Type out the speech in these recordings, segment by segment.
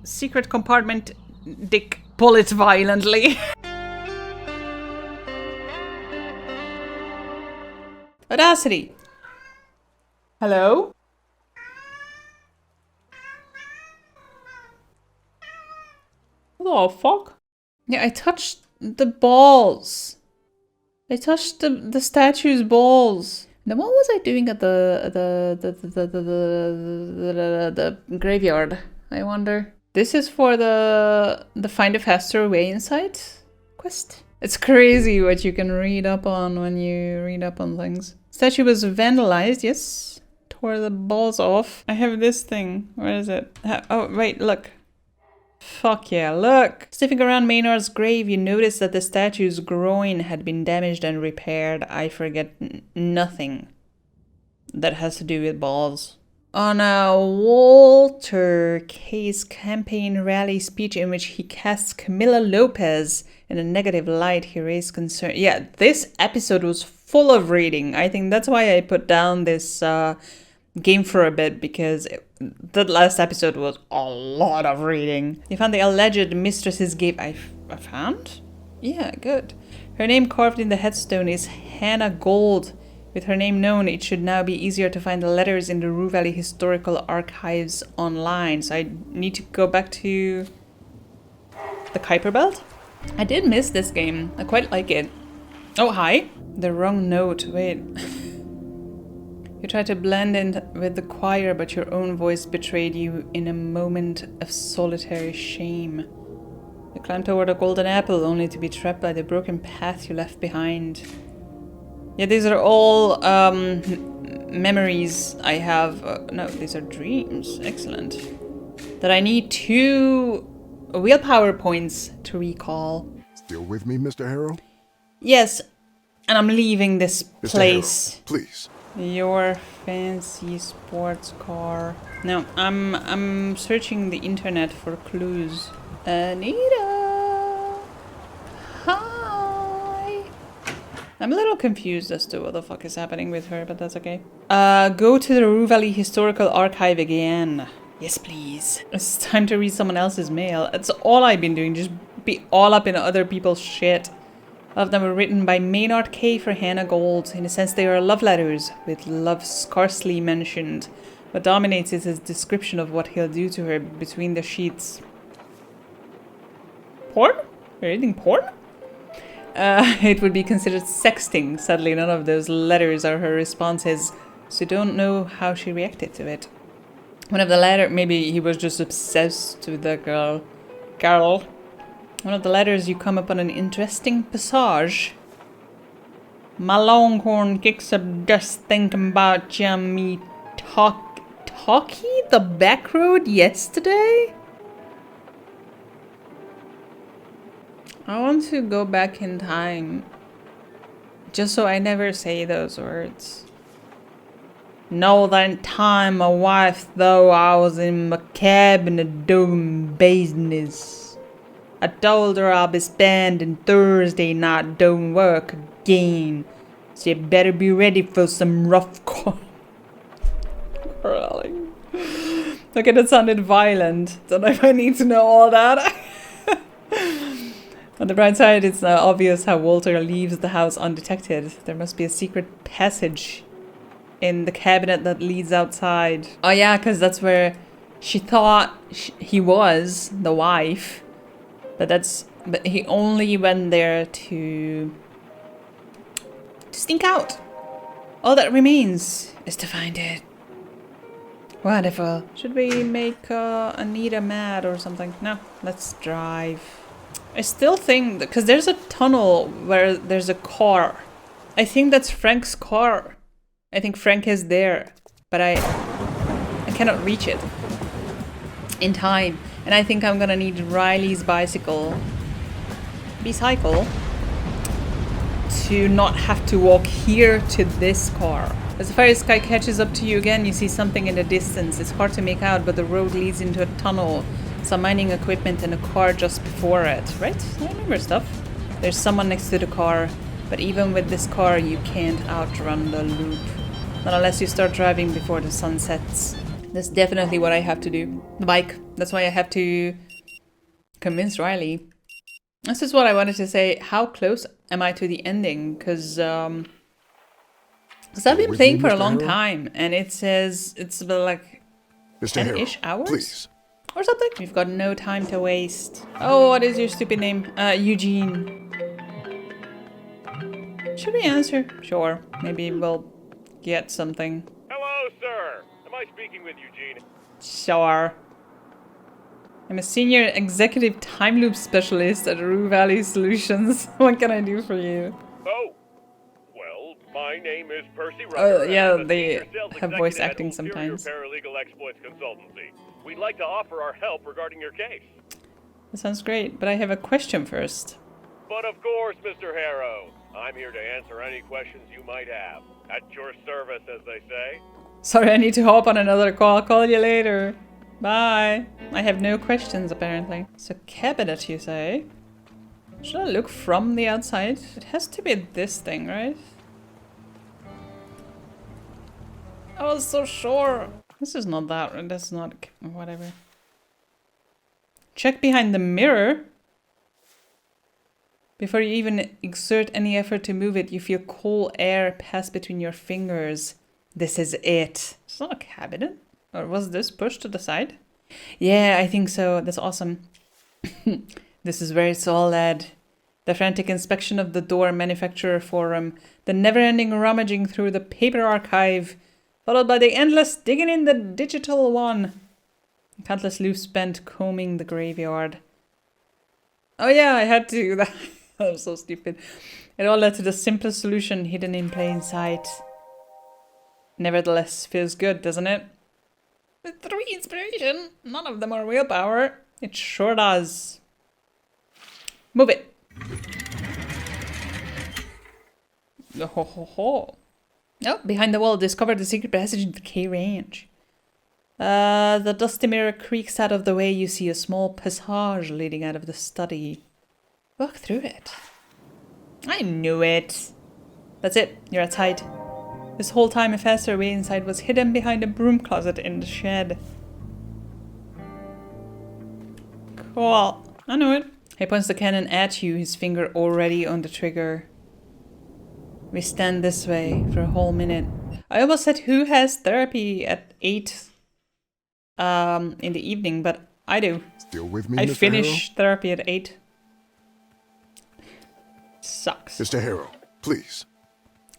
secret compartment, dick, pull it violently. Audacity. Hello? What the fuck? Yeah, I touched the balls. I touched the statue's balls. Then what was I doing at the graveyard? I wonder. This is for the Find a Faster Way Inside quest. It's crazy what you can read up on when you read up on things. Statue was vandalized, yes. Tore the balls off. I have this thing. Where is it? Oh, wait, look. Fuck yeah, look! Sniffing around Maynard's grave, you notice that the statue's groin had been damaged and repaired. I forget nothing that has to do with balls. On a Walter K's campaign rally speech in which he casts Camila Lopez in a negative light, he raised concern. Yeah, this episode was full of reading. I think that's why I put down this game for a bit, because that last episode was a lot of reading. You found the alleged mistress's grave. I found? Yeah, good. Her name carved in the headstone is Hannah Gold. With her name known, it should now be easier to find the letters in the Rue Valley Historical Archives online. So I need to go back to the Kuiper Belt. I did miss this game. I quite like it. Oh, hi. The wrong note. Wait. You tried to blend in with the choir, but your own voice betrayed you in a moment of solitary shame. You climbed toward a golden apple, only to be trapped by the broken path you left behind. Yeah, these are all memories I have. No, these are dreams. Excellent. That I need 2 willpower points to recall. Still with me, Mr. Harrow? Yes, and I'm leaving this place. Harrow, please. Your fancy sports car. No, I'm searching the internet for clues. Anita! Hi! I'm a little confused as to what the fuck is happening with her, but that's okay. Go to the Rue Valley Historical Archive again. Yes, please. It's time to read someone else's mail. That's all I've been doing, just be all up in other people's shit. All of them were written by Maynard K. for Hannah Gold. In a sense, they are love letters, with love scarcely mentioned. What dominates is his description of what he'll do to her between the sheets. Porn? You're reading porn? It would be considered sexting. Sadly, none of those letters are her responses, so don't know how she reacted to it. One of the letters, maybe he was just obsessed with the girl. One of the letters, you come upon an interesting passage. My longhorn kicks up dust thinking about you and me talkie the back road yesterday? I want to go back in time. Just so I never say those words. Know that time my wife, though I was in my cabinet doing business. I told her I'll be spending Thursday night doing work again. So you better be ready for some rough crawling. Okay, that sounded violent. Don't know if I need to know all that. On the bright side, it's obvious how Walter leaves the house undetected. There must be a secret passage in the cabinet that leads outside. Oh yeah, because that's where she thought he was, the wife. But he only went there to sneak out. All that remains is to find it. Wonderful. Should we make Anita mad or something? No, let's drive. I still think, because there's a tunnel where there's a car. I think that's Frank's car. I think Frank is there, but I cannot reach it in time. And I think I'm gonna need Riley's bicycle to not have to walk here to this car. As the fire sky catches up to you again, you see something in the distance. It's hard to make out, but the road leads into a tunnel. Some mining equipment and a car just before it, right? I remember stuff. There's someone next to the car, but even with this car, you can't outrun the loop. Not unless you start driving before the sun sets. That's definitely what I have to do. The bike. That's why I have to convince Riley. This is what I wanted to say. How close am I to the ending? Because I've been playing for a long time, and it says it's about like 10-ish hours? Please. Or something. We've got no time to waste. Oh, what is your stupid name? Eugene. Should we answer? Sure. Maybe we'll get something. Hello, sir. Am I speaking with Eugene? Sure. I'm a senior executive time loop specialist at Rue Valley Solutions. What can I do for you? Oh, well, my name is Percy Rucker. Oh, yeah, and I'm a they senior sales have voice executive at acting Ulterior sometimes. Paralegal Exploits Consultancy. We'd like to offer our help regarding your case. That sounds great, but I have a question first. But of course, Mr. Harrow, I'm here to answer any questions you might have. At your service, as they say. Sorry, I need to hop on another call. I'll call you later. Bye. I have no questions, apparently. So, cabinet, you say? Should I look from the outside? It has to be this thing, right? I was so sure. This is not that. That's not... whatever. Check behind the mirror. Before you even exert any effort to move it, you feel cool air pass between your fingers. This is it. It's not a cabinet. Or was this pushed to the side? Yeah, I think so. That's awesome. This is very solid. The frantic inspection of the door manufacturer forum. The never-ending rummaging through the paper archive. Followed by the endless digging in the digital one. Countless loops spent combing the graveyard. Oh yeah, I had to. That was so stupid. It all led to the simplest solution hidden in plain sight. Nevertheless, feels good, doesn't it? With 3 inspiration, none of them are willpower. It sure does. Move it. Ho ho ho. Oh, behind the wall, discover the secret passage in the K range. The dusty mirror creaks out of the way. You see a small passage leading out of the study. Walk through it. I knew it. That's it. You're outside. This whole time, a faster way inside was hidden behind a broom closet in the shed. Cool. I know it. He points the cannon at you, his finger already on the trigger. We stand this way for a whole minute. I almost said who has therapy at 8 in the evening, but I do. Still with me, I Mr. finish therapy at 8. Sucks. Mr. Harrow, please.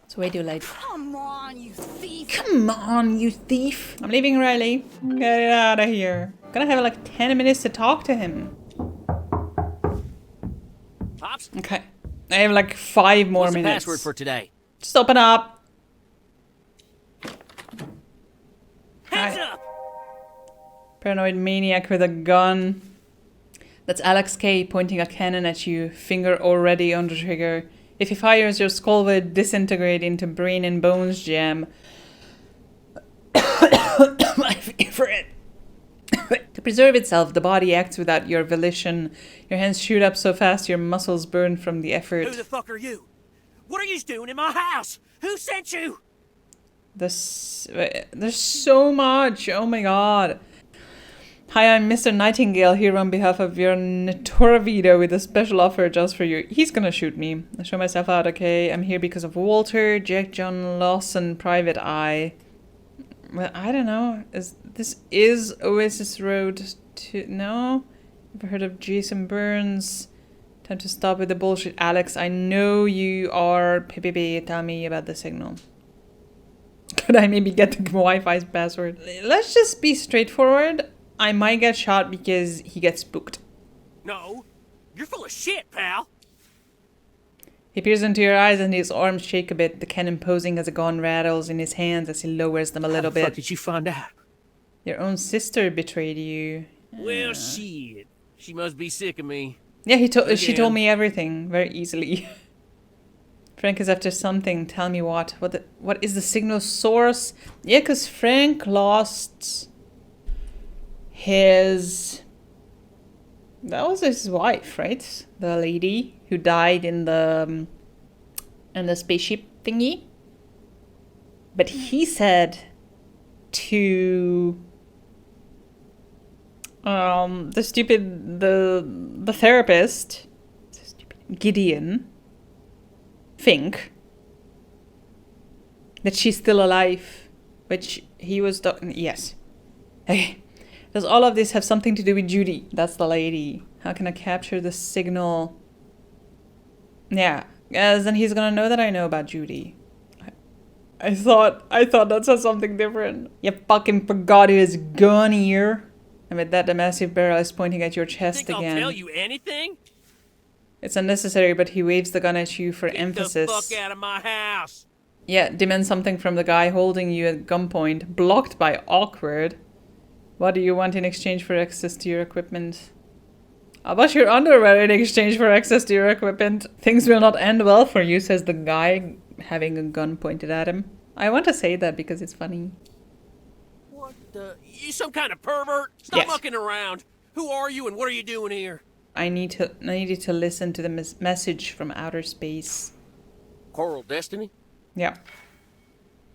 It's way too late. Come on, you thief! Come on, you thief! I'm leaving Riley. Get out of here. I'm gonna have like 10 minutes to talk to him. Pops, Okay. I have like 5 more what's the minutes. password for today? Just open up. Hands Hi. up! Paranoid maniac with a gun. That's Alex K pointing a cannon at you, finger already on the trigger. If he fires, your skull will disintegrate into brain and bones jam. My favorite. To preserve itself, the body acts without your volition. Your hands shoot up so fast your muscles burn from the effort. Who the fuck are you? What are you doing in my house? Who sent you? There's so much. Oh my god. Hi, I'm Mr. Nightingale here on behalf of your Vito with a special offer just for you. He's gonna shoot me. I'll show myself out, okay? I'm here because of Walter, Jack John Lawson, Private Eye. Well, I don't know. This is Oasis Road to... No? Ever heard of Jason Burns? Time to stop with the bullshit, Alex. I know you are... Pt.8. Tell me about the signal. Could I maybe get the Wi-Fi's password? Let's just be straightforward. I might get shot because he gets spooked. No, you're full of shit, pal. He peers into your eyes and his arms shake a bit, the cannon posing as a gun rattles in his hands as he lowers them a little How the fuck bit. did you find out? Your own sister betrayed you. Well, shit. She must be sick of me. Yeah, she Again. told me everything very easily. Frank is after something. Tell me what. What is the signal source? Yeah, because Frank lost his... That was his wife, right? The lady who died in the spaceship thingy. But he said to the therapist, Gideon, think that she's still alive, which he was, yes. Okay. Does all of this have something to do with Judy? That's the lady. How can I capture the signal? Yeah, as then he's gonna know that I know about Judy. I thought that said something different. You fucking forgot his gun here. I bet that the massive barrel is pointing at your chest Think again. I'll tell you anything? It's unnecessary, but he waves the gun at you for emphasis. Get the fuck out of my house! Yeah, demand something from the guy holding you at gunpoint. Blocked by awkward. What do you want in exchange for access to your equipment? I'll wash your underwear in exchange for access to your equipment. Things will not end well for you, says the guy having a gun pointed at him. I want to say that because it's funny. What the? You some kind of pervert? Stop Yes. mucking around. Who are you and what are you doing here? I needed to listen to the message from outer space. Coral Destiny? Yeah.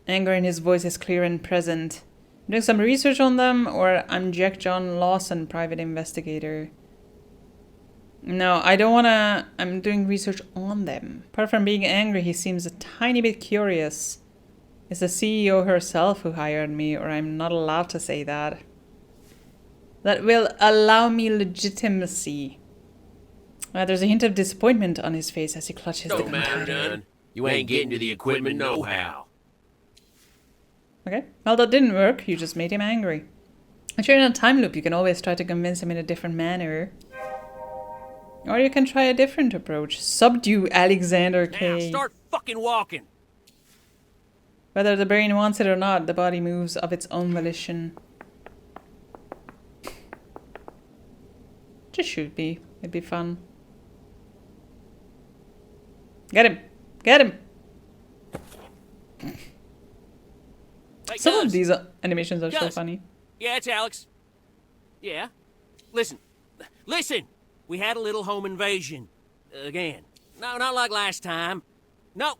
Anger in his voice is clear and present. I'm doing some research on them, or I'm Jack John Lawson, private investigator. No, I don't wanna... I'm doing research on them. Apart from being angry, he seems a tiny bit curious. It's the CEO herself who hired me, or I'm not allowed to say that. That will allow me legitimacy. There's a hint of disappointment on his face as he clutches the Don't matter gunpowder. none. You ain't getting to the equipment no-how. Okay, well that didn't work, you just made him angry. If you're in a time loop, you can always try to convince him in a different manner. Or you can try a different approach. Subdue Alexander Now K. start fucking walking. Whether the brain wants it or not, the body moves of its own volition. Just should be. It'd be fun. Get him! Get him! Hey, Some Gus. of these animations are so Gus. funny. Yeah, it's Alex. Yeah? Listen. Listen! We had a little home invasion. Again. No, not like last time. No.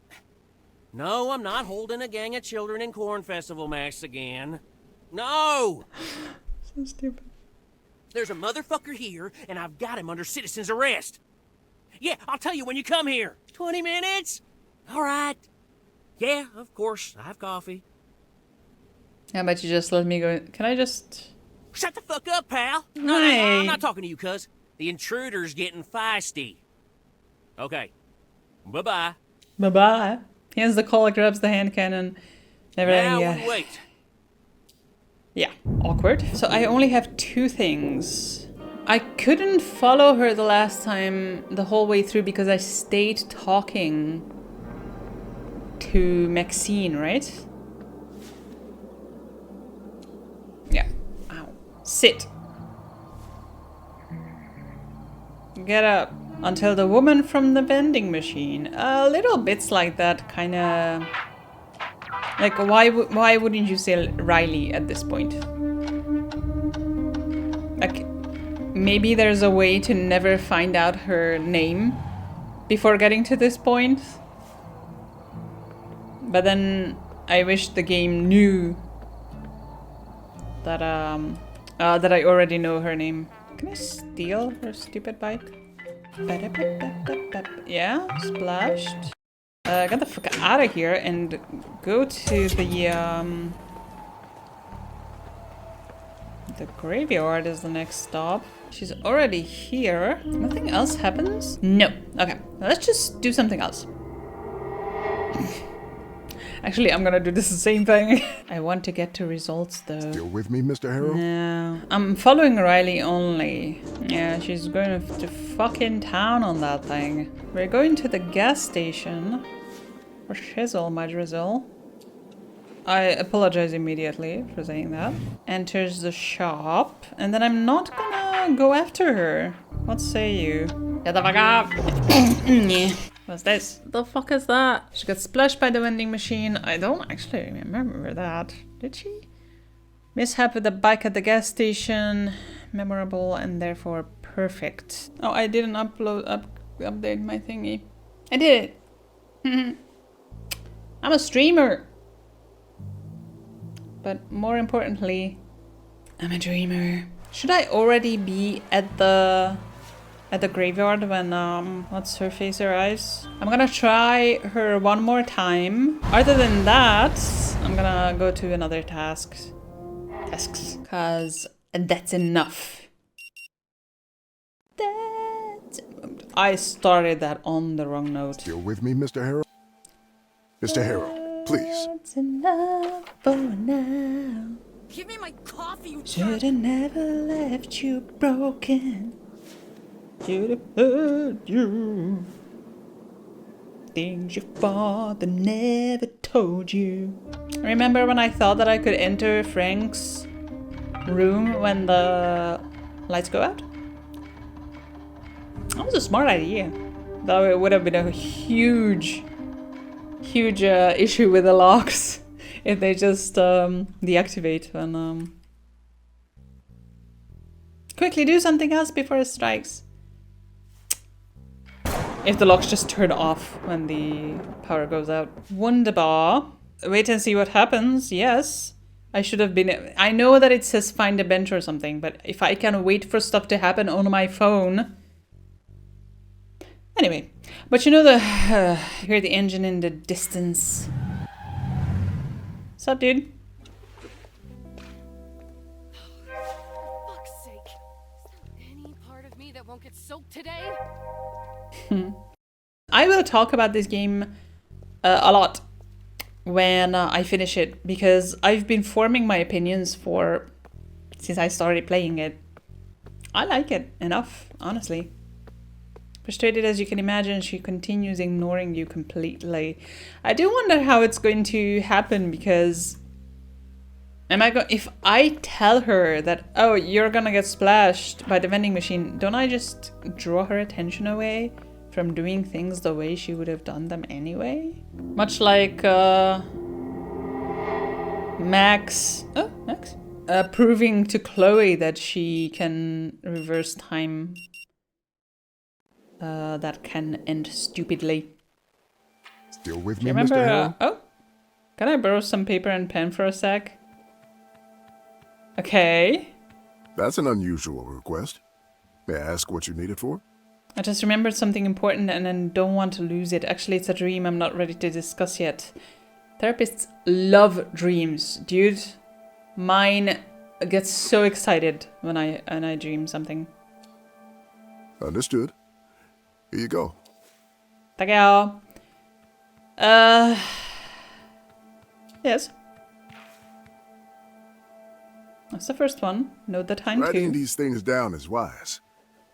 No, I'm not holding a gang of children in Corn Festival masks again. No! So stupid. There's a motherfucker here, and I've got him under citizen's arrest. Yeah, I'll tell you when you come here. 20 minutes? All right. Yeah, of course. I have coffee. How about you just let me go? Can I just... Shut the fuck up, pal. No, Hey. I'm not talking to you, cuz. The intruder's getting feisty. Okay. Bye-bye. Bye-bye. He ends the call, grabs the hand cannon. Everything, Now yeah. we wait. Yeah, awkward. So I only have 2 things. I couldn't follow her the last time the whole way through because I stayed talking to Maxine, right? Yeah. Ow. Sit. Get up. Until the woman from the vending machine. Little bits like that, kind of... Like, why wouldn't you say Riley at this point? Like, maybe there's a way to never find out her name before getting to this point. But then I wish the game knew that that I already know her name. Can I steal her stupid bike? Yeah, splashed. Get the fuck out of here and go to the graveyard is the next stop. She's already here. Nothing else happens? No. Okay, let's just do something else. Actually, I'm gonna do this the same thing. I want to get to results though. Still with me, Mr. Harrow? No, I'm following Riley only. Yeah, she's going to fucking town on that thing. We're going to the gas station. Or shizzle, my drizzle. I apologize immediately for saying that. Enters the shop. And then I'm not gonna go after her. What say you? Get the fuck up! What's this? The fuck is that? She got splashed by the vending machine. I don't actually remember that. Did she? Mishap with the bike at the gas station. Memorable and therefore perfect. Oh, I didn't update my thingy. I did it. I'm a streamer. But more importantly, I'm a dreamer. Should I already be at the graveyard when what's her face arrives? I'm gonna try her one more time. Other than that, I'm gonna go to another tasks, cause that's enough. I started that on the wrong note. You're with me, Mr. Harrow? Mr. Harrow, please. That's enough for now. Give me my coffee, you Should have never left you broken. Should have hurt you. Things your father never told you. Remember when I thought that I could enter Frank's room when the lights go out? That was a smart idea. Though it would have been a huge issue with the locks if they just deactivate when quickly do something else before it strikes. If the locks just turn off when the power goes out. Wunderbar. Wait and see what happens. Yes. I should have been... I know that it says find a bench or something, but if I can wait for stuff to happen on my phone... Anyway. But you know the... hear the engine in the distance. What's up, dude? For fuck's sake. Is there any part of me that won't get soaked today? I will talk about this game a lot when I finish it, because I've been forming my opinions since I started playing it. I like it enough, honestly. Frustrated as you can imagine, she continues ignoring you completely. I do wonder how it's going to happen, because if I tell her that, oh, you're gonna get splashed by the vending machine, don't I just draw her attention away from doing things the way she would have done them anyway? Much like Max proving to Chloe that she can reverse time that can end stupidly. Still with Do me, you Mr. remember? Harrow? Oh, can I borrow some paper and pen for a sec? Okay. That's an unusual request. May I ask what you need it for? I just remembered something important and then don't want to lose it. Actually, it's a dream I'm not ready to discuss yet. Therapists love dreams, dude. Mine gets so excited when I dream something. Understood. Here you go. Tackle. Yes. That's the first one. Note the time Writing too. these things down is wise.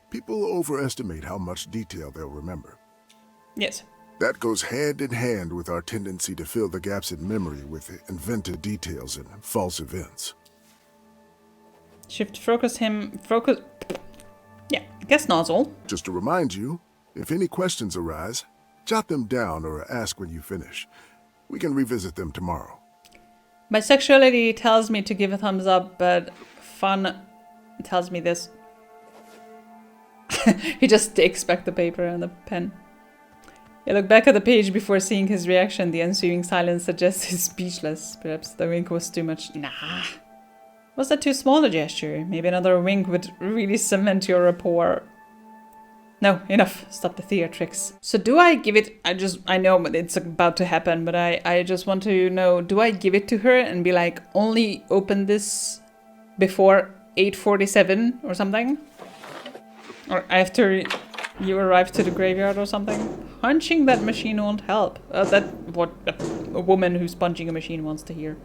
People overestimate how much detail they'll remember. Yes. That goes hand in hand with our tendency to fill the gaps in memory with invented details and false events. Shift focus. Yeah, guess nozzle. Just to remind you, if any questions arise, jot them down or ask when you finish. We can revisit them tomorrow. My sexuality tells me to give a thumbs up, but fun tells me this. He just takes back the paper and the pen. You look back at the page before seeing his reaction. The ensuing silence suggests he's speechless. Perhaps the wink was too much. Nah. Was that too small a gesture? Maybe another wink would really cement your rapport. No, enough. Stop the theatrics. So do I give it... I know it's about to happen, but I just want to know, do I give it to her and be like, only open this before 8:47 or something? Or after you arrive to the graveyard or something? Punching that machine won't help. That's what a woman who's punching a machine wants to hear.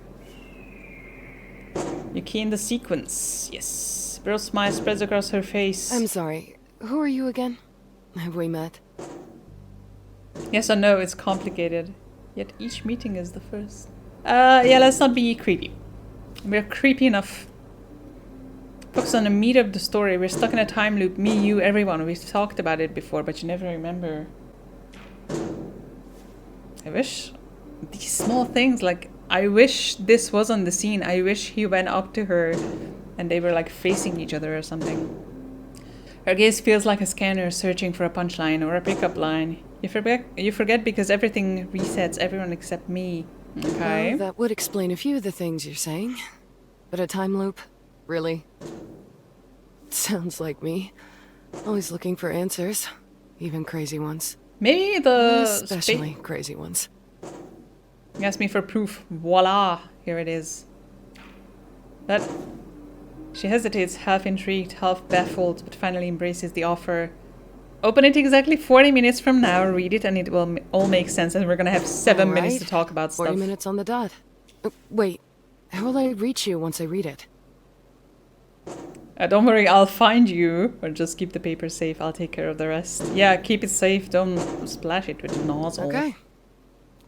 You key in the sequence. Yes. Bill's smile spreads across her face. I'm sorry. Who are you again? Have we met? Yes or no, it's complicated. Yet each meeting is the first. Yeah, let's not be creepy. We're creepy enough. Focus on the meat of the story. We're stuck in a time loop. Me, you, everyone. We've talked about it before, but you never remember. I wish these small things, like, I wish this was on the scene. I wish he went up to her and they were like facing each other or something. Her gaze feels like a scanner searching for a punchline or a pickup line. You forget because everything resets, everyone except me. Okay. Well, that would explain a few of the things you're saying. But a time loop? Really? Sounds like me. Always looking for answers. Even crazy ones. Maybe the... Especially crazy ones. He asked me for proof. Voila! Here it is. That... She hesitates, half intrigued, half baffled, but finally embraces the offer. Open it exactly 40 minutes from now, read it, and it will all make sense, and we're gonna have 7 minutes to talk about 40 stuff. minutes on the dot. Wait, how will I reach you once I read it? Don't worry, I'll find you. Or just keep the paper safe, I'll take care of the rest. Yeah, keep it safe, don't splash it with the nozzle. Okay.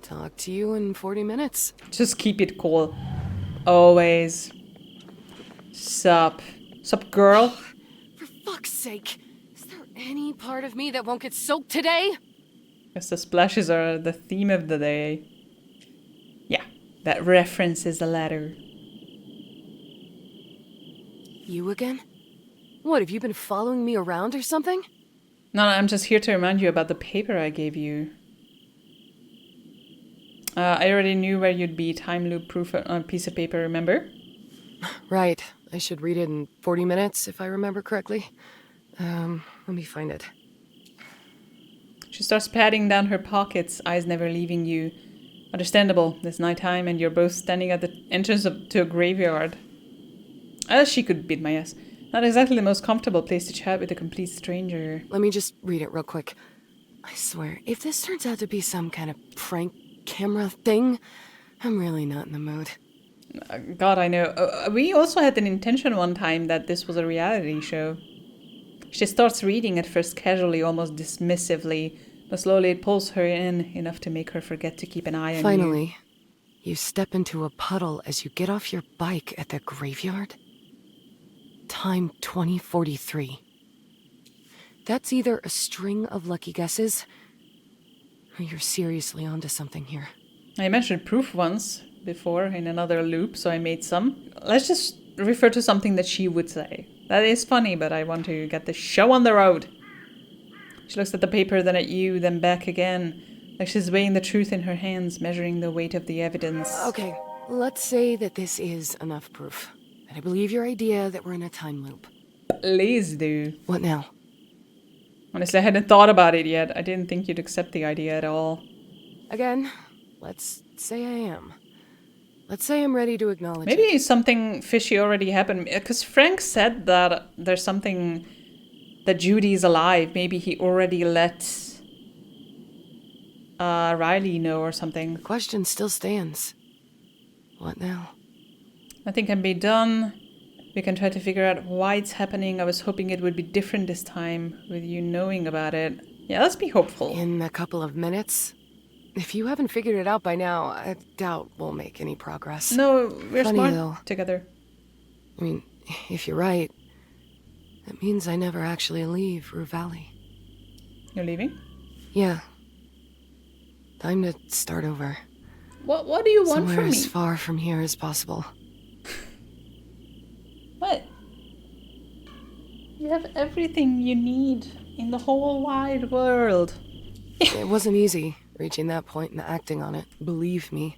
Talk to you in 40 minutes. Just keep it cool. Always. Sup. Sup, girl? For fuck's sake. Is there any part of me that won't get soaked today? Guess the splashes are the theme of the day. Yeah, that references the letter. You again? What, have you been following me around or something? No, I'm just here to remind you about the paper I gave you. I already knew where you'd be. Time loop proof on a piece of paper, remember? Right. I should read it in 40 minutes, if I remember correctly. Let me find it. She starts patting down her pockets, eyes never leaving you. Understandable, it's nighttime and you're both standing at the entrance to a graveyard. She could beat my ass. Not exactly the most comfortable place to chat with a complete stranger. Let me just read it real quick. I swear, if this turns out to be some kind of prank camera thing, I'm really not in the mood. God, I know. We also had an intention one time that this was a reality show. She starts reading at first casually, almost dismissively, but slowly it pulls her in enough to make her forget to keep an eye on you. Finally, you step into a puddle as you get off your bike at the graveyard. Time 2043. That's either a string of lucky guesses, or you're seriously onto something here. I mentioned proof once before in another loop, so I made some. Let's just refer to something that she would say. That is funny, but I want to get the show on the road. She looks at the paper, then at you, then back again, like she's weighing the truth in her hands, measuring the weight of the evidence. Okay, let's say that this is enough proof. And I believe your idea that we're in a time loop. Please do. What now? Honestly, I hadn't thought about it yet. I didn't think you'd accept the idea at all. Again, let's say I am. Let's say I'm ready to acknowledge Maybe it. something fishy already happened. Because Frank said that there's something... that Judy's alive. Maybe he already let... Riley know or something. The question still stands. What now? Nothing can be done. We can try to figure out why it's happening. I was hoping it would be different this time, with you knowing about it. Yeah, let's be hopeful. In a couple of minutes? If you haven't figured it out by now, I doubt we'll make any progress. No, we're Funny, smart though. together. I mean, if you're right, that means I never actually leave Rue Valley. You're leaving? Yeah. Time to start over. What do you want Somewhere from me? as far from here as possible. What? You have everything you need in the whole wide world. It wasn't easy reaching that point and acting on it. Believe me.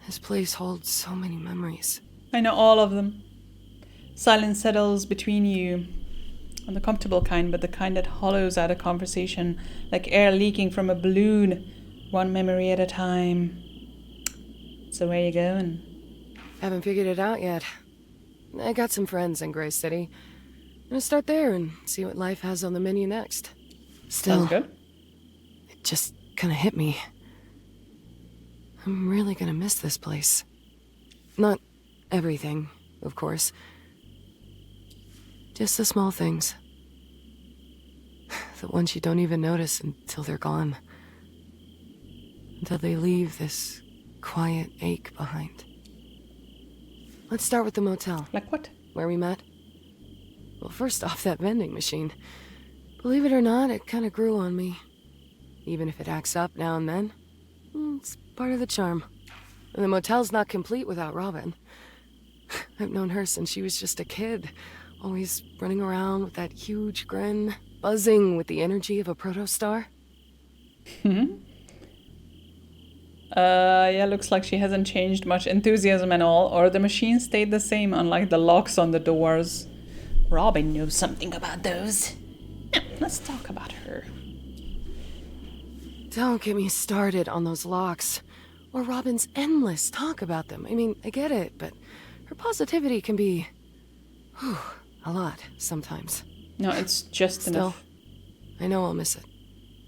This place holds so many memories. I know all of them. Silence settles between you. Not the comfortable kind, but the kind that hollows out a conversation, like air leaking from a balloon, one memory at a time. So where you going? Haven't figured it out yet. I got some friends in Gray City. I'm gonna start there and see what life has on the menu next. Still, Sounds good. it just kinda hit me. I'm really gonna miss this place. Not everything, of course. Just the small things. The ones you don't even notice until they're gone. Until they leave this quiet ache behind. Let's start with the motel. Like what? Where we met? Well, first off, that vending machine. Believe it or not, it kind of grew on me. Even if it acts up now and then. It's part of the charm. And the motel's not complete without Robin. I've known her since she was just a kid. Always running around with that huge grin. Buzzing with the energy of a protostar. Yeah, looks like she hasn't changed much. Enthusiasm and all. Or the machine stayed the same, unlike the locks on the doors. Robin knows something about those. Yeah, let's talk about her. Don't get me started on those locks. Or Robin's endless talk about them. I mean, I get it, but her positivity can be... a lot, sometimes. No, it's just Still, enough. I know I'll miss it.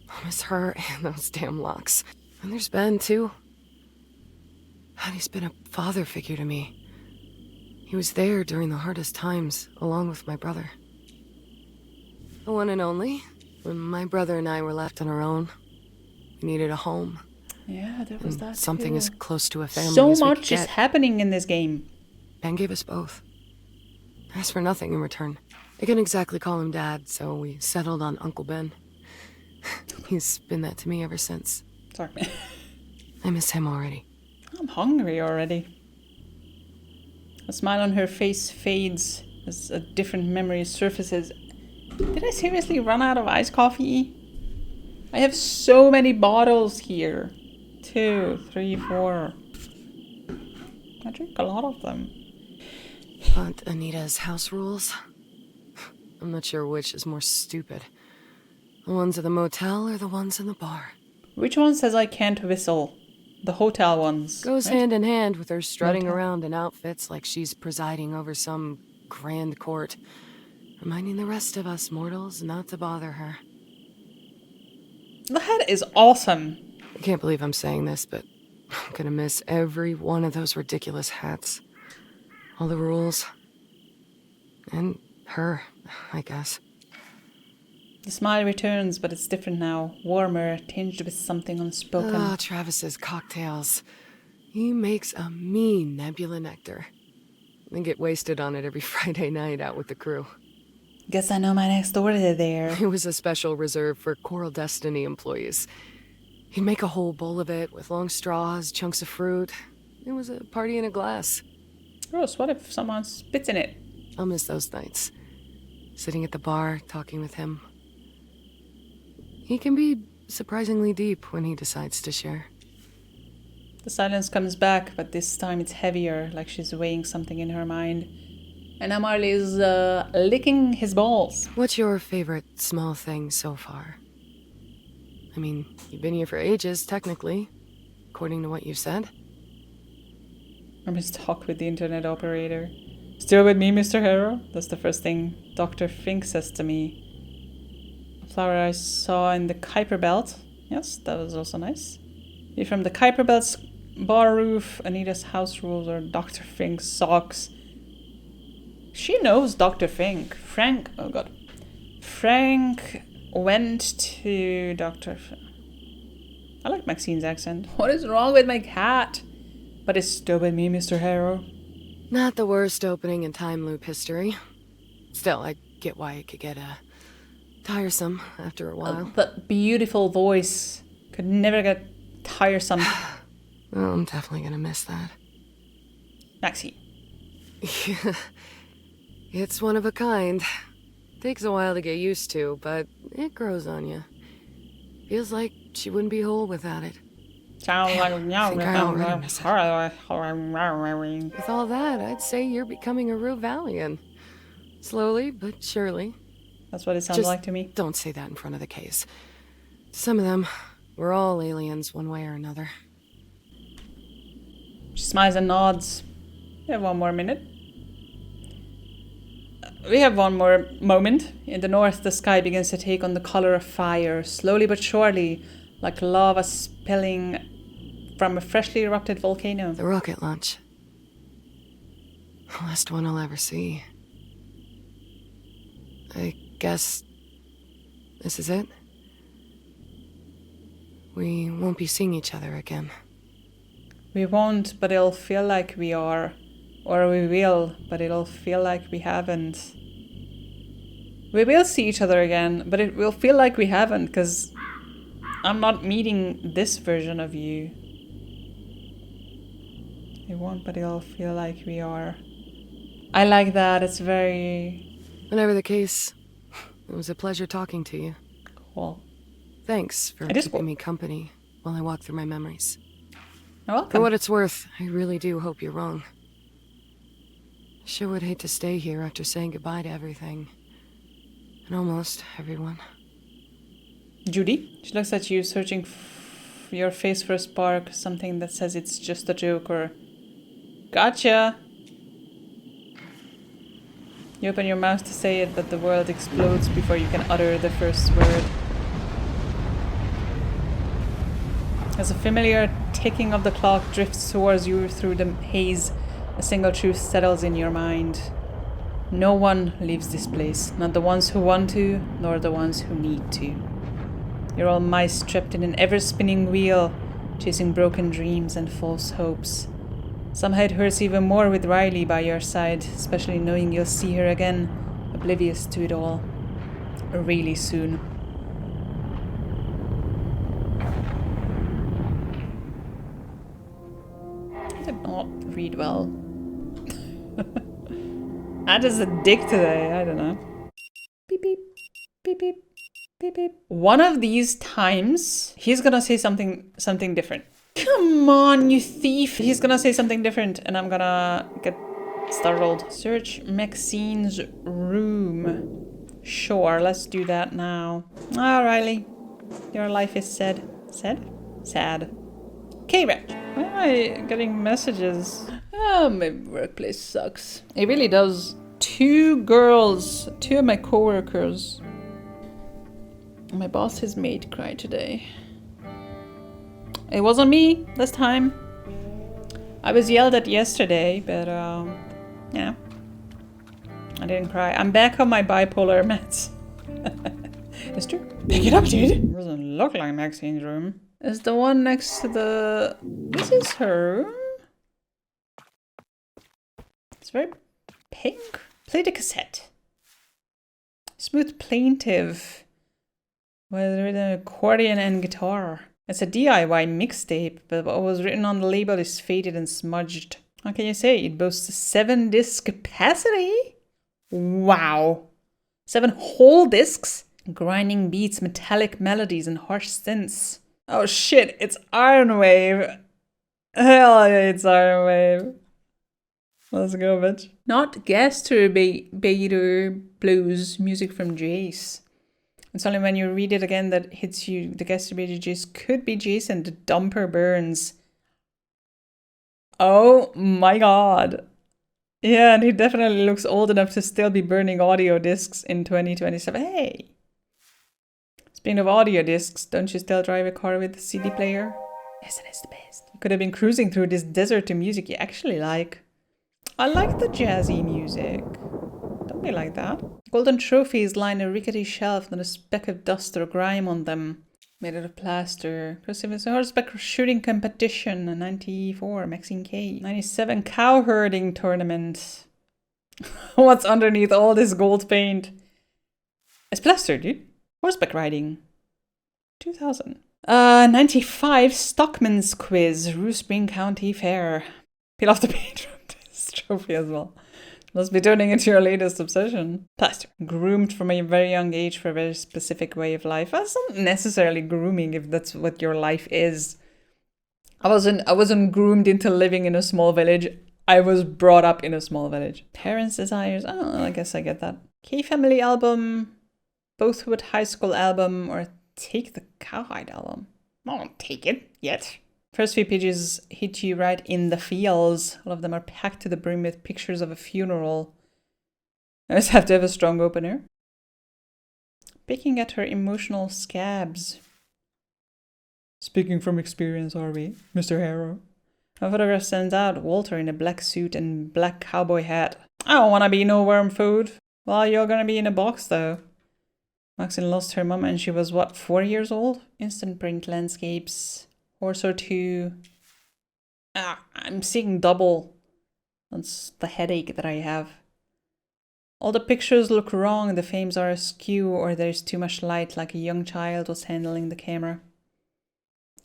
I'll miss her and those damn locks. And there's Ben, too. And he's been a father figure to me. He was there during the hardest times, along with my brother. The one and only. When my brother and I were left on our own, we needed a home. Yeah, there was that Something too. as close to a family So as we much could is get. happening in this game. Ben gave us both. I asked for nothing in return. I couldn't exactly call him Dad, so we settled on Uncle Ben. He's been that to me ever since. Sorry. I miss him already. I'm hungry already. A smile on her face fades as a different memory surfaces. Did I seriously run out of iced coffee? I have so many bottles here. 2, 3, 4. I drink a lot of them. Aunt Anita's house rules? I'm not sure which is more stupid. The ones at the motel or the ones in the bar. Which one says I can't whistle? The hotel ones. Goes right? hand in hand with her strutting Motel. around in outfits like she's presiding over some grand court, reminding the rest of us mortals not to bother her. The hat is awesome. I can't believe I'm saying this, but I'm gonna miss every one of those ridiculous hats. All the rules. And her, I guess. The smile returns, but it's different now. Warmer, tinged with something unspoken. Ah, Travis's cocktails. He makes a mean Nebula nectar. And get wasted on it every Friday night out with the crew. Guess I know my next order there. It was a special reserved for Coral Destiny employees. He'd make a whole bowl of it with long straws, chunks of fruit. It was a party in a glass. Gross, what if someone spits in it? I'll miss those nights. Sitting at the bar, talking with him. He can be surprisingly deep when he decides to share. The silence comes back, but this time it's heavier, like she's weighing something in her mind. And now Marley is licking his balls. What's your favorite small thing so far? I mean, you've been here for ages, technically, according to what you've said. I must talk with the internet operator. Still with me, Mr. Harrow? That's the first thing Dr. Fink says to me. A flower I saw in the Kuiper Belt. Yes, that was also nice. You're from the Kuiper Belt's bar roof, Anita's house rules, or Dr. Fink's socks. She knows Dr. Fink. Frank went to Dr. Fink. I like Maxine's accent. What is wrong with my cat? But it's still with me, Mr. Harrow. Not the worst opening in time loop history. Still, I get why it could get tiresome after a while. That beautiful voice could never get tiresome. Oh, I'm definitely gonna miss that. Maxie. It's one of a kind. Takes a while to get used to, but it grows on you. Feels like she wouldn't be whole without it. With all that, I'd say you're becoming a Rue Valleyan. Slowly, but surely. That's what it sounds Just like to me. Don't say that in front of the case. Some of them, we're all aliens one way or another. She smiles and nods. We have one more minute. We have one more moment. In the north, the sky begins to take on the color of fire, slowly but surely, like lava spilling from a freshly erupted volcano. The rocket launch. The last one I'll ever see. I guess this is it? We won't be seeing each other again. We won't, but it'll feel like we are. Or we will, but it'll feel like we haven't. We will see each other again, but it will feel like we haven't, because I'm not meeting this version of you. We won't, but it'll feel like we are. I like that. It's very... Whatever the case, it was a pleasure talking to you. cool. Thanks for It is keeping cool. me company while I walk through my memories. You're welcome. For what it's worth, I really do hope you're wrong. Sure would hate to stay here after saying goodbye to everything. And almost everyone. Judy? She looks at you, searching your face for a spark, something that says it's just a joke or... Gotcha! You open your mouth to say it, but the world explodes before you can utter the first word. As a familiar ticking of the clock drifts towards you through the haze, a single truth settles in your mind. No one leaves this place, not the ones who want to, nor the ones who need to. You're all mice trapped in an ever-spinning wheel, chasing broken dreams and false hopes. Somehow it hurts even more with Riley by your side, especially knowing you'll see her again, oblivious to it all. Really soon. I did not read well. I just a dick today, I don't know. Beep beep, beep beep, beep beep. One of these times, he's gonna say something different. Come on, you thief! He's gonna say something different and I'm gonna get startled. Search Maxine's room. Sure, let's do that now. Ah, Riley. Your life is sad. Sad? Sad. K-Reg. Why am I getting messages? Oh, my workplace sucks. It really does. Two of my coworkers. My boss's maid cried today. It wasn't me this time. I was yelled at yesterday, but yeah. I didn't cry. I'm back on my bipolar meds. It's true. Pick it up, dude. It doesn't look like Maxine's room. Is the one next to the... This is her room? It's very pink. Play the cassette. Smooth plaintive. With written accordion and guitar. It's a DIY mixtape, but what was written on the label is faded and smudged. How can you say? It boasts a 7-disc capacity? Wow. 7 whole discs? Grinding beats, metallic melodies, and harsh synths. Oh shit, it's Iron Wave. Hell yeah, it's Iron Wave. Let's go, bitch. Not gastrobator blues, music from Jace. It's only when you read it again that hits you. The gastrobator Jace could be Jason, the dumper burns. Oh my god. Yeah, and he definitely looks old enough to still be burning audio discs in 2027. Hey! Speaking of audio discs, don't you still drive a car with a CD player? Yes, it is the best. You could have been cruising through this desert to music you actually like. I like the jazzy music. Don't be like that. Golden trophies line a rickety shelf, not a speck of dust or grime on them. Made out of plaster. It's a horseback shooting competition. 94, Maxine K. 97, cow herding tournament. What's underneath all this gold paint? It's plaster, dude. Horseback riding. 2000. 95, Stockman's quiz. Rue Spring County Fair. Peel off the paint from this trophy as well. Must be turning into your latest obsession. Plaster. Groomed from a very young age for a very specific way of life. That's not necessarily grooming if that's what your life is. I wasn't groomed into living in a small village. I was brought up in a small village. Parents' desires. Oh, I guess I get that. Key Family album. Bothwood High School album. Or Take the Cowhide album. I won't take it yet. First few pages hit you right in the feels. All of them are packed to the brim with pictures of a funeral. I just have to have a strong opener. Picking at her emotional scabs. Speaking from experience, are we, Mr. Harrow? A photograph sends out Walter in a black suit and black cowboy hat. I don't want to be no worm food. Well, you're gonna be in a box though. Maxine lost her mom and she was, what, 4 years old? Instant print landscapes. Horse or two. I'm seeing double. That's the headache that I have. All the pictures look wrong. The frames are askew or there's too much light, like a young child was handling the camera.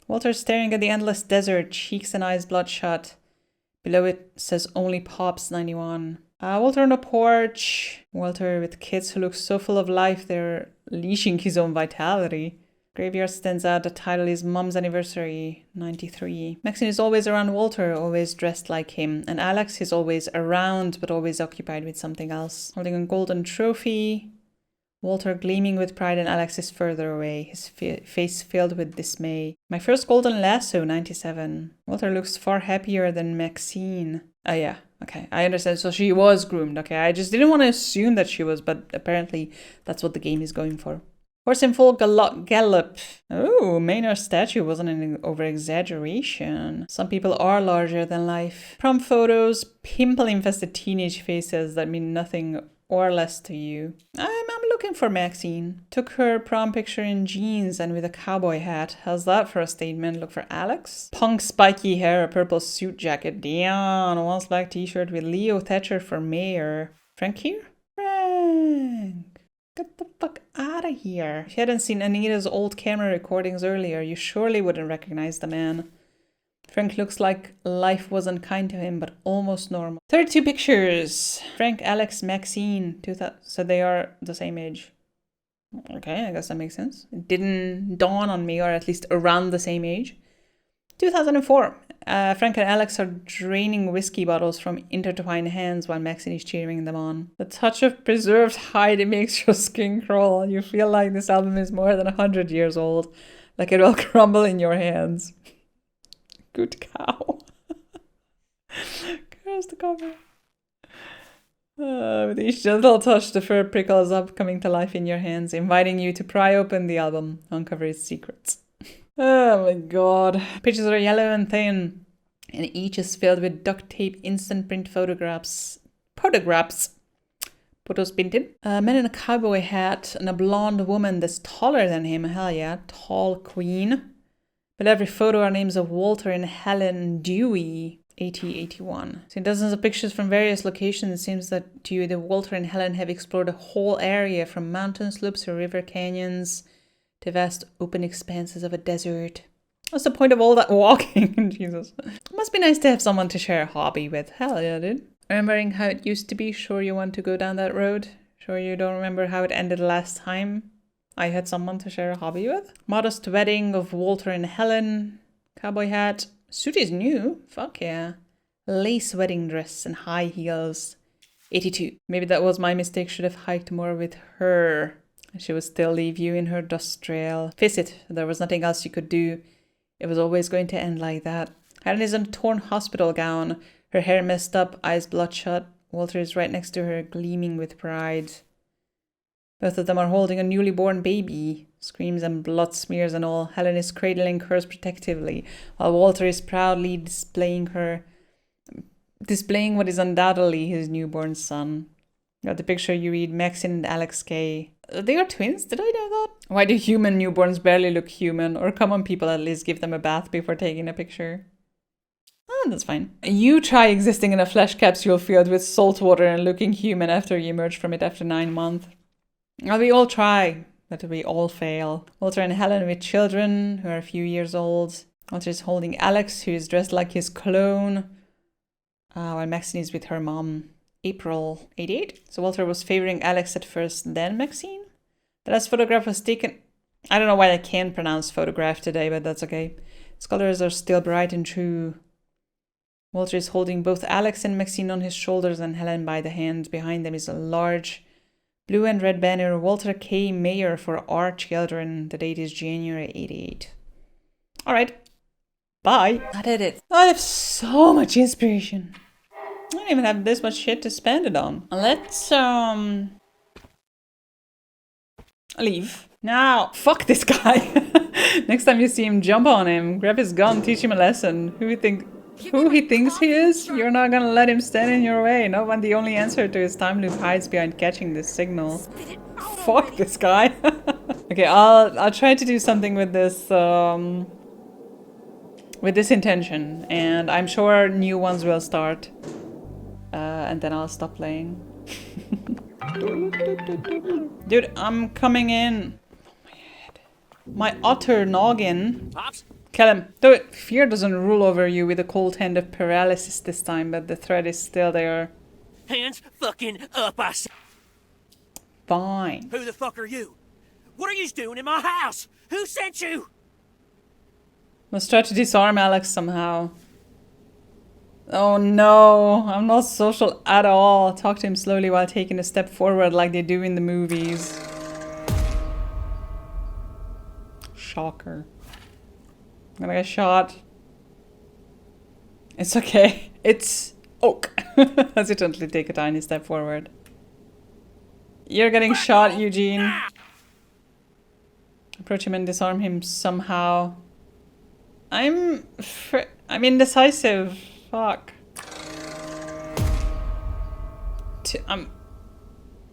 Walter staring at the endless desert, cheeks and eyes bloodshot. Below it says only Pops 91. Walter on a porch. Walter with kids who look so full of life they're leashing his own vitality. Graveyard stands out. The title is Mom's Anniversary, 93. Maxine is always around Walter, always dressed like him. And Alex is always around, but always occupied with something else. Holding a golden trophy. Walter gleaming with pride, and Alex is further away, his face filled with dismay. My first golden lasso, 97. Walter looks far happier than Maxine. Oh yeah, okay, I understand. So she was groomed, okay. I just didn't want to assume that she was, but apparently that's what the game is going for. Horse in full gallop. Oh, Maynard's statue wasn't an over-exaggeration. Some people are larger than life. Prom photos, pimple-infested teenage faces that mean nothing or less to you. I'm looking for Maxine. Took her prom picture in jeans and with a cowboy hat. How's that for a statement? Look for Alex. Punk spiky hair, a purple suit jacket. Dion, once black t-shirt with Leo Thatcher for mayor. Frank here? Frank. Get the fuck out of here. If you hadn't seen Anita's old camera recordings earlier, you surely wouldn't recognize the man. Frank looks like life wasn't kind to him, but almost normal. 32 pictures. Frank, Alex, Maxine. So they are the same age. Okay, I guess that makes sense. It didn't dawn on me, or at least around the same age. 2004. Frank and Alex are draining whiskey bottles from intertwined hands while Maxine is cheering them on. The touch of preserved hide, it makes your skin crawl. You feel like this album is more than 100 years old. Like it will crumble in your hands. Good cow. Curse the cover. With each gentle touch, the fur prickles up, coming to life in your hands, inviting you to pry open the album, uncover its secrets. Oh my god. Pages are yellow and thin, and each is filled with duct tape instant print photographs. Photos printed. A man in a cowboy hat and a blonde woman that's taller than him. Hell yeah, tall queen. But every photo are names of Walter and Helen Dewey, 8081. So in dozens of pictures from various locations, it seems that Dewey, the Walter and Helen have explored a whole area from mountain slopes to river canyons to vast open expanses of a desert. What's the point of all that walking? Jesus. It must be nice to have someone to share a hobby with. Hell yeah, dude. Remembering how it used to be, sure you want to go down that road? Sure you don't remember how it ended last time I had someone to share a hobby with? Modest wedding of Walter and Helen. Cowboy hat. Suit is new. Fuck yeah. Lace wedding dress and high heels. 82. Maybe that was my mistake. Should have hiked more with her. She would still leave you in her dust trail. Face it, there was nothing else you could do. It was always going to end like that. Helen is in a torn hospital gown. Her hair messed up, eyes bloodshot. Walter is right next to her, gleaming with pride. Both of them are holding a newly born baby. Screams and blood smears and all. Helen is cradling hers protectively, while Walter is proudly displaying what is undoubtedly his newborn son. Got the picture, you read Maxine and Alex K. They are twins? Did I know that? Why do human newborns barely look human? Or common people at least give them a bath before taking a picture? Oh, that's fine. You try existing in a flesh capsule filled with salt water and looking human after you emerge from it after 9 months. Well, we all try, but we all fail. Walter and Helen with children who are a few years old. Walter is holding Alex, who is dressed like his clone, while Maxine is with her mom. April 88. So Walter was favoring Alex at first, then Maxine. The last photograph was taken... I don't know why I can't pronounce photograph today, but that's okay. Its colors are still bright and true. Walter is holding both Alex and Maxine on his shoulders and Helen by the hand. Behind them is a large blue and red banner. Walter K. Mayor for our children. The date is January 88. Alright. Bye. I did it. I have so much inspiration. I don't even have this much shit to spend it on. Let's, leave. Now, fuck this guy. Next time you see him, jump on him, grab his gun, teach him a lesson. Who he thinks he is? You're not gonna let him stand in your way. No, when the only answer to his time loop hides behind catching this signal. Fuck this guy. Okay, I'll try to do something with this, intention, and I'm sure new ones will start. And then I'll stop playing. Dude, I'm coming in. Oh, my head. My utter noggin. Pops? Kill him. Do it. Fear doesn't rule over you with a cold hand of paralysis this time, but the threat is still there. Hands fucking up, I say. Fine. Who the fuck are you? What are you doing in my house? Who sent you? Let's try to disarm Alex somehow. Oh no, I'm not social at all. Talk to him slowly while taking a step forward like they do in the movies. Shocker. I'm gonna get shot. It's okay. It's oak. Hesitantly take a tiny step forward. You're getting shot, Eugene. Approach him and disarm him somehow. I'm indecisive. Fuck.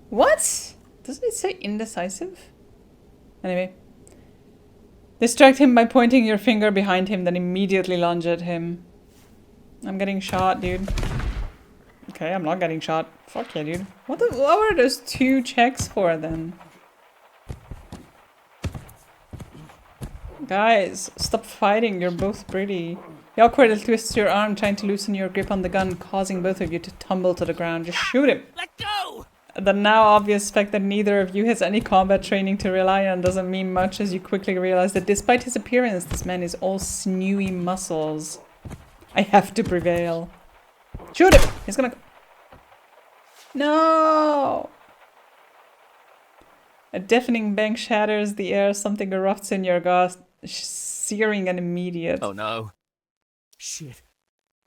What? Doesn't it say indecisive? Anyway. Distract him by pointing your finger behind him, then immediately lunge at him. I'm getting shot, dude. Okay, I'm not getting shot. Fuck yeah, dude. What were those 2 checks for, then? Guys, stop fighting. You're both pretty. He awkwardly twists your arm, trying to loosen your grip on the gun, causing both of you to tumble to the ground. Just shoot him. Let go! The now obvious fact that neither of you has any combat training to rely on doesn't mean much, as you quickly realize that despite his appearance, this man is all sinewy muscles. I have to prevail. Shoot him! He's gonna... No! A deafening bang shatters the air. Something erupts in your gut, searing and immediate. Oh no. Shit.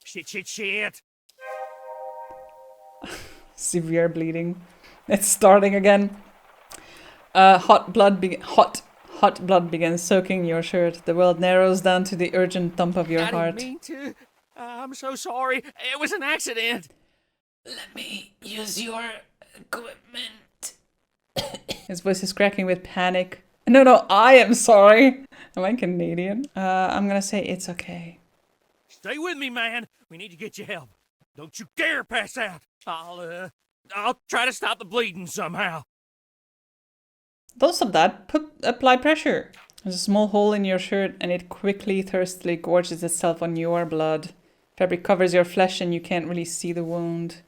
Shit. Severe bleeding. It's starting again. Hot blood begins soaking your shirt. The world narrows down to the urgent thump of your heart. I didn't mean to. I'm so sorry. It was an accident. Let me use your equipment. His voice is cracking with panic. No, I am sorry. Am I Canadian? I'm gonna say it's okay. Stay with me, man. We need to get you help. Don't you dare pass out. I'll try to stop the bleeding somehow. Don't stop that. Apply pressure. There's a small hole in your shirt and it quickly, thirstily gorges itself on your blood. Fabric covers your flesh and you can't really see the wound.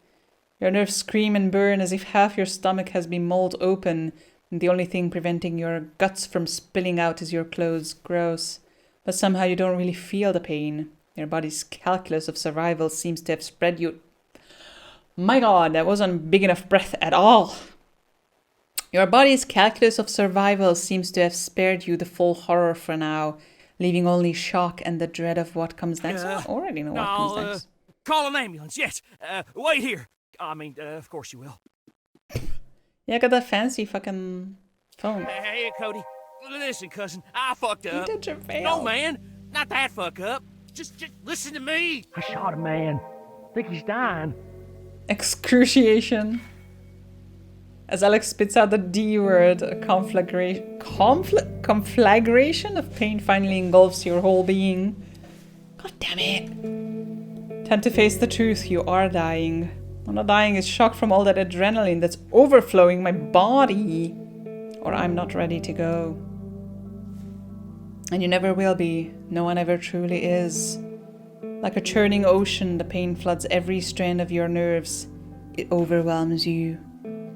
Your nerves scream and burn as if half your stomach has been mauled open and the only thing preventing your guts from spilling out is your clothes. Gross. But somehow you don't really feel the pain. Your body's calculus of survival seems to have spread you... My god, that wasn't big enough breath at all. Your body's calculus of survival seems to have spared you the full horror for now, leaving only shock and the dread of what comes next. I already know what comes next. Call an ambulance, yes. Wait here. Of course you will. Yeah, I got that fancy fucking phone. Hey, Cody. Listen, cousin, I fucked up. You did your fail. No, man. Not that fuck up. Just listen to me. I shot a man. Think he's dying. Excruciation. As Alex spits out the D word, a conflagration of pain finally engulfs your whole being. God damn it. Time to face the truth, you are dying. I'm not dying, it's shock from all that adrenaline that's overflowing my body. Or I'm not ready to go. And you never will be. No one ever truly is. Like a churning ocean, the pain floods every strand of your nerves. It overwhelms you.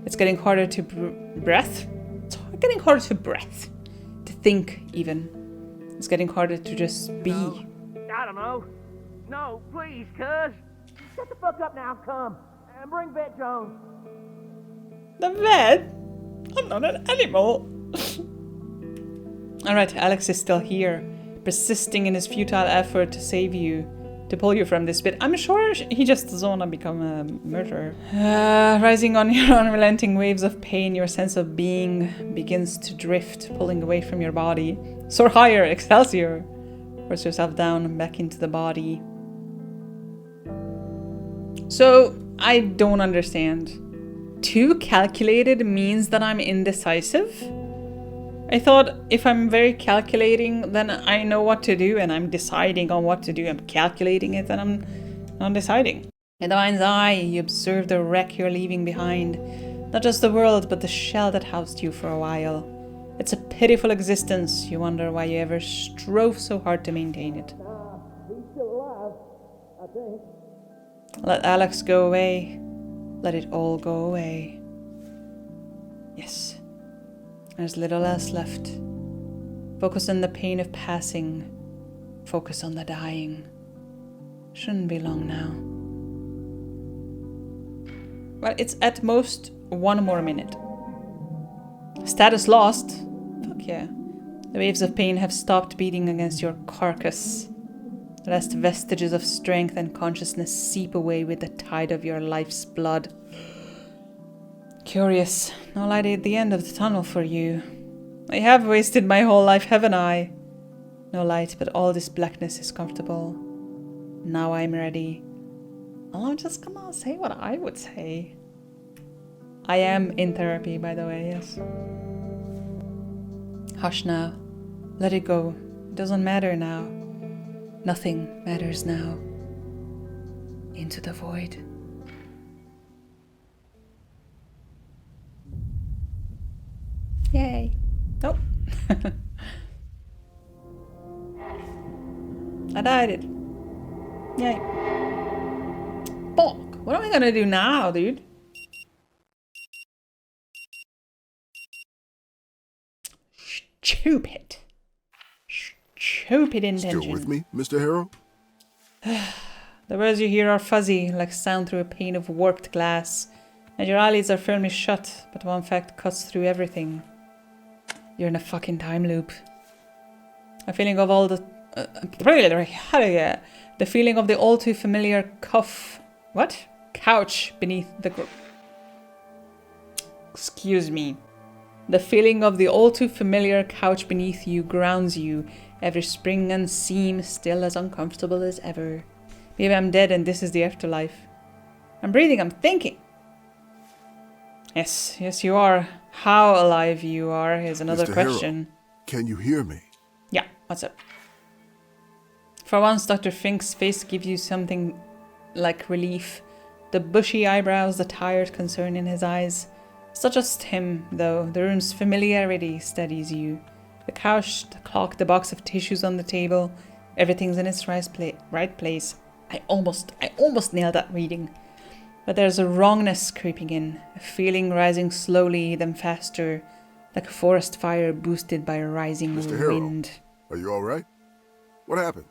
It's getting harder to breath. It's getting harder to breath. To think, even. It's getting harder to just be. No. I don't know. No, please, cuz. Shut the fuck up now, come. And bring Vet Jones. The vet? I'm not an animal. Alright, Alex is still here, persisting in his futile effort to save you, to pull you from this pit. I'm sure he just doesn't want to become a murderer. Rising on your unrelenting waves of pain, your sense of being begins to drift, pulling away from your body. Soar higher, Excelsior! Force yourself down, back into the body. So, I don't understand. Too calculated means that I'm indecisive? I thought if I'm very calculating, then I know what to do and I'm deciding on what to do. I'm calculating it and I'm not deciding. In the mind's eye, you observe the wreck you're leaving behind. Not just the world, but the shell that housed you for a while. It's a pitiful existence. You wonder why you ever strove so hard to maintain it. He's still alive, I think. Let Alex go away. Let it all go away. Yes. There's little else left. Focus on the pain of passing. Focus on the dying. Shouldn't be long now. Well, it's at most 1 more minute. Status lost. Fuck yeah. The waves of pain have stopped beating against your carcass. The last vestiges of strength and consciousness seep away with the tide of your life's blood. Curious. No light at the end of the tunnel for you. I have wasted my whole life, haven't I? No light, but all this blackness is comfortable. Now I'm ready. I'm just gonna say what I would say. I am in therapy, by the way, yes. Hush now. Let it go. It doesn't matter now. Nothing matters now. Into the void. Yay. Nope. I died it. Yay. Fuck. What am I gonna do now, dude? Stupid. Stupid intention. Still with me, Mr. Harrow? The words you hear are fuzzy, like sound through a pane of warped glass, and your eyelids are firmly shut, but one fact cuts through everything. You're in a fucking time loop. A feeling of all the... the feeling of the all too familiar couch beneath the... Excuse me. The feeling of the all too familiar couch beneath you grounds you, every spring and seam still as uncomfortable as ever. Maybe I'm dead and this is the afterlife. I'm breathing, I'm thinking. Yes, you are. How alive you are is another Mr. question. Harrow, can you hear me? Yeah, what's up? For once, Dr. Fink's face gives you something like relief. The bushy eyebrows, the tired concern in his eyes. It's not just him, though. The room's familiarity steadies you. The couch, the clock, the box of tissues on the table. Everything's in its right place. I almost nailed that reading. But there's a wrongness creeping in. A feeling rising slowly, then faster. Like a forest fire boosted by a rising Mr. Harrow, wind. are you alright? What happened?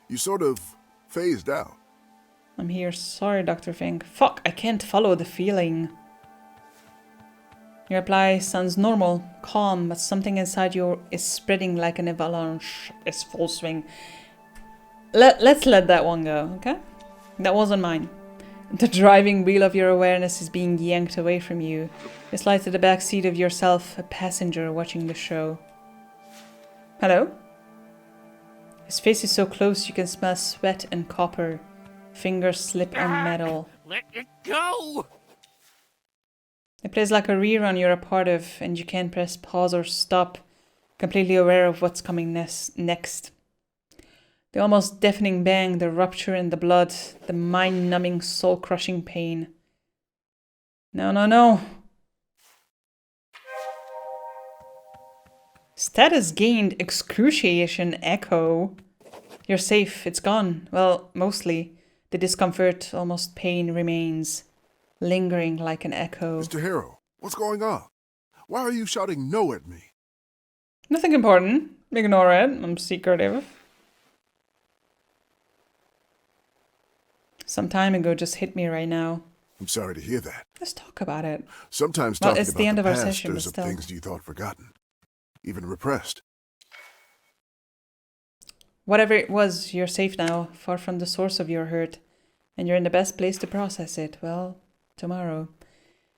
You sort of phased out. I'm here. Sorry, Dr. Fink. Fuck, I can't follow the feeling. Your reply sounds normal, calm, but something inside you is spreading like an avalanche. It's full swing. Let's let that one go, okay? That wasn't mine. The driving wheel of your awareness is being yanked away from you. You slide to the back seat of yourself, a passenger watching the show. Hello? His face is so close you can smell sweat and copper. Fingers slip on metal. Let it go! It plays like a rerun you're a part of, and you can't press pause or stop, completely aware of what's coming next. The almost deafening bang, the rupture in the blood, the mind-numbing, soul-crushing pain. No. Status gained, excruciation echo. You're safe, it's gone. Well, mostly. The discomfort, almost pain, remains. Lingering like an echo. Mr. Harrow, what's going on? Why are you shouting no at me? Nothing important. Ignore it. I'm secretive. Some time ago just hit me right now. I'm sorry to hear that. Let's talk about it. Sometimes Well, talking it's about the end of our past session, stirs but up still. things you thought forgotten, even repressed. Whatever it was, you're safe now, far from the source of your hurt. And you're in the best place to process it. Well, tomorrow.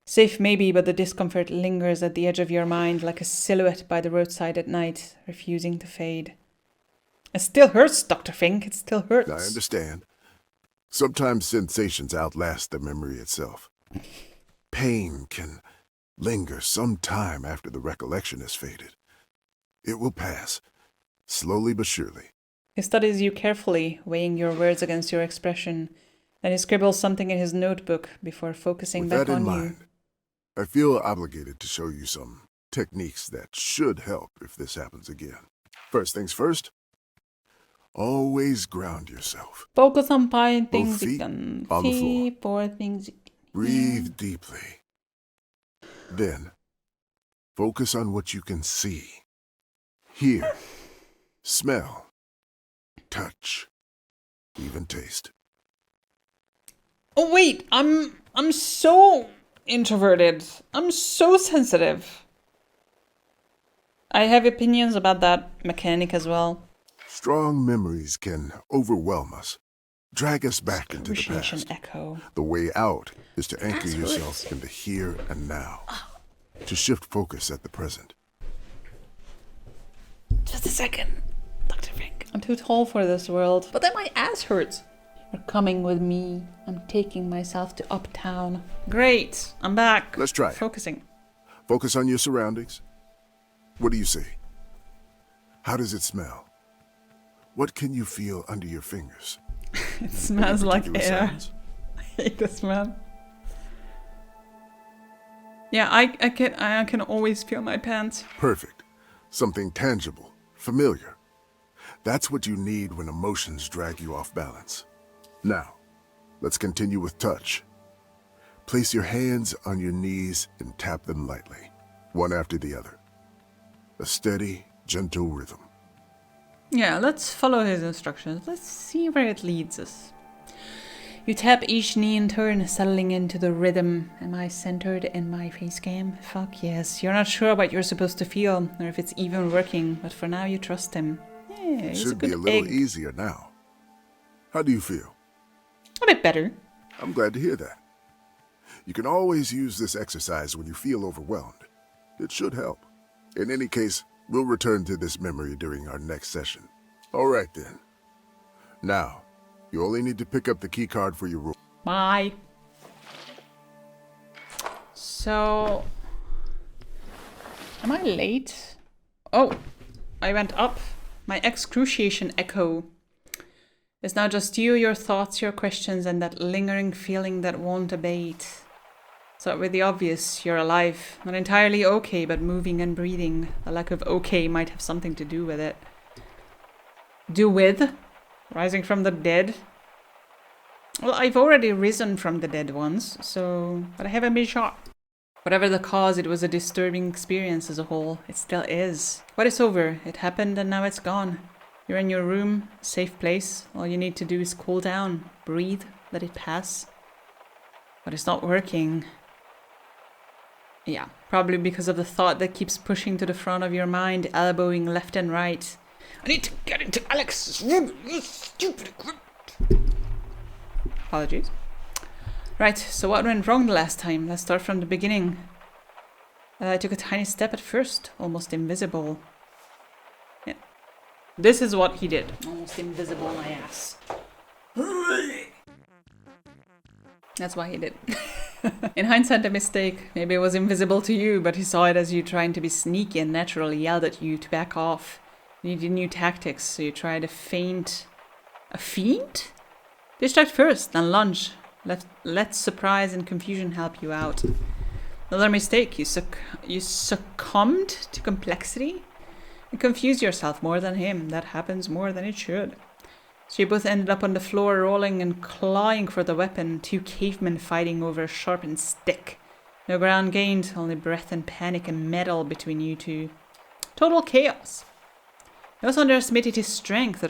Safe maybe, but the discomfort lingers at the edge of your mind like a silhouette by the roadside at night, refusing to fade. It still hurts, Dr. Fink. It still hurts. I understand. Sometimes sensations outlast the memory itself. Pain can linger some time after the recollection has faded. It will pass, slowly but surely. He studies you carefully, weighing your words against your expression. Then he scribbles something in his notebook before focusing With back that in on mind, I feel obligated to show you some techniques that should help if this happens again. First things first, always ground yourself. Focus on 5 Both things you feet can on the see, floor. 4 things you can Breathe deeply. Then, focus on what you can see, Hear, smell, touch, even taste. Oh wait, I'm so introverted. I'm so sensitive. I have opinions about that mechanic as well. Strong memories can overwhelm us, drag us back into the Appreciation past. echo. The way out is to anchor That's yourself what- in the here and now, to shift focus at the present. Just a second, Dr. Fink. I'm too tall for this world, but then my ass hurts. You're coming with me. I'm taking myself to uptown. Great, I'm back. Let's try it. Focusing. Focus on your surroundings. What do you see? How does it smell? What can you feel under your fingers? It smells like Particular air. sounds? I hate the smell. Yeah, I can always feel my pants. Perfect. Something tangible, familiar. That's what you need when emotions drag you off balance. Now, let's continue with touch. Place your hands on your knees and tap them lightly, one after the other. A steady, gentle rhythm. Yeah, let's follow his instructions. Let's see where it leads us. You tap each knee in turn, settling into the rhythm. Am I centered in my face cam? Fuck yes. You're not sure what you're supposed to feel, or if it's even working, but for now you trust him. Yeah, he's Should a good be a little egg. easier now. How do you feel? A bit better. I'm glad to hear that. You can always use this exercise when you feel overwhelmed. It should help. In any case, we'll return to this memory during our next session. All right then. Now, you only need to pick up the key card for your room. Bye. So, am I late? Oh, I went up. My excruciation echo is now just you, your thoughts, your questions, and that lingering feeling that won't abate. Start with the obvious, you're alive. Not entirely okay, but moving and breathing. The lack of okay might have something to do with it. Do with? Rising from the dead? Well, I've already risen from the dead once, so... but I haven't been shot. Whatever the cause, it was a disturbing experience as a whole. It still is. But it's over. It happened and now it's gone. You're in your room, safe place. All you need to do is cool down, breathe, let it pass. But it's not working. Yeah, probably because of the thought that keeps pushing to the front of your mind, elbowing left and right. I need to get into Alex's room, you stupid equipment. Apologies. Right, so what went wrong the last time? Let's start from the beginning. I took a tiny step at first, almost invisible. Yeah. This is what he did. Almost invisible on my ass. That's why he did. In hindsight, a mistake. Maybe it was invisible to you, but he saw it as you trying to be sneaky and naturally yelled at you to back off. You needed new tactics, so you tried a feint. A feint? Distract first, then lunge. Let surprise and confusion help you out. Another mistake. You succumbed to complexity and confused yourself more than him. That happens more than it should. So you both ended up on the floor, rolling and clawing for the weapon, two cavemen fighting over a sharpened stick. No ground gained, only breath and panic and metal between you two. Total chaos. You also underestimated his strength.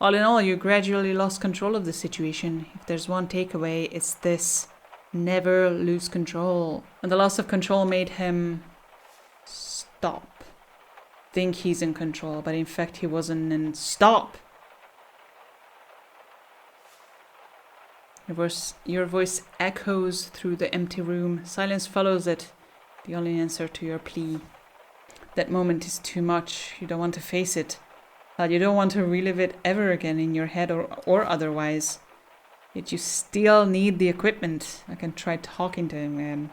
All in all, you gradually lost control of the situation. If there's one takeaway, it's this. Never lose control. And the loss of control made him stop. Think he's in control, but in fact he wasn't. And stop! Your voice echoes through the empty room. Silence follows it. The only answer to your plea. That moment is too much. You don't want to face it. You don't want to relive it ever again in your head or otherwise. Yet you still need the equipment. I can try talking to him again.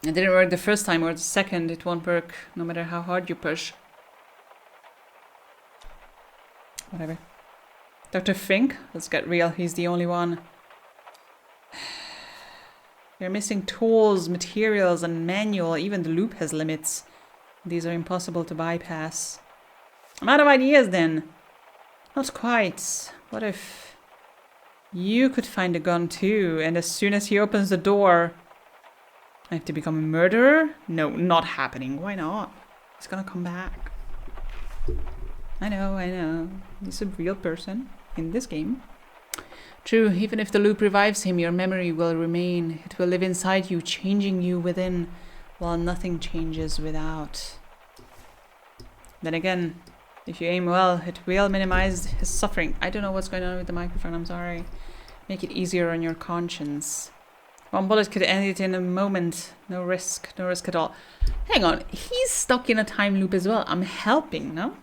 It didn't work the first time or the second. It won't work no matter how hard you push. Whatever. Dr. Fink? Let's get real. He's the only one. You're missing tools, materials, and manual. Even the loop has limits. These are impossible to bypass. I'm out of ideas then. Not quite. What if you could find a gun too, and as soon as he opens the door, I have to become a murderer? No, not happening. Why not? He's gonna come back. I know. He's a real person in this game. True, even if the loop revives him, your memory will remain. It will live inside you, changing you within, while nothing changes without. Then again, if you aim well, it will minimize his suffering. I don't know what's going on with the microphone, I'm sorry. Make it easier on your conscience. One bullet could end it in a moment. No risk at all. Hang on, he's stuck in a time loop as well. I'm helping, no?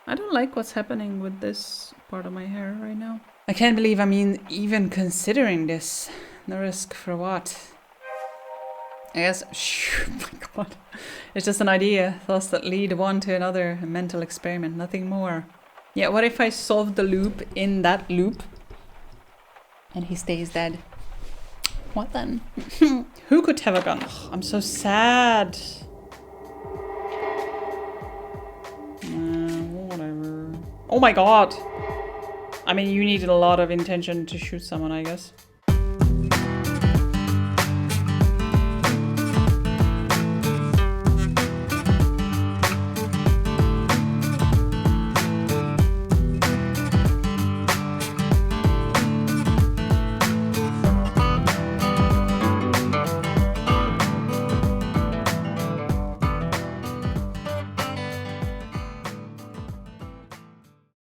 I don't like what's happening with this part of my hair right now. I can't believe I'm even considering this. No risk for what? I guess, oh my god. It's just an idea, thoughts that lead one to another, a mental experiment, nothing more. Yeah, what if I solve the loop in that loop and he stays dead? What then? Who could have a gun? Ugh, I'm so sad. Whatever. Oh my god! I mean, you needed a lot of intention to shoot someone, I guess.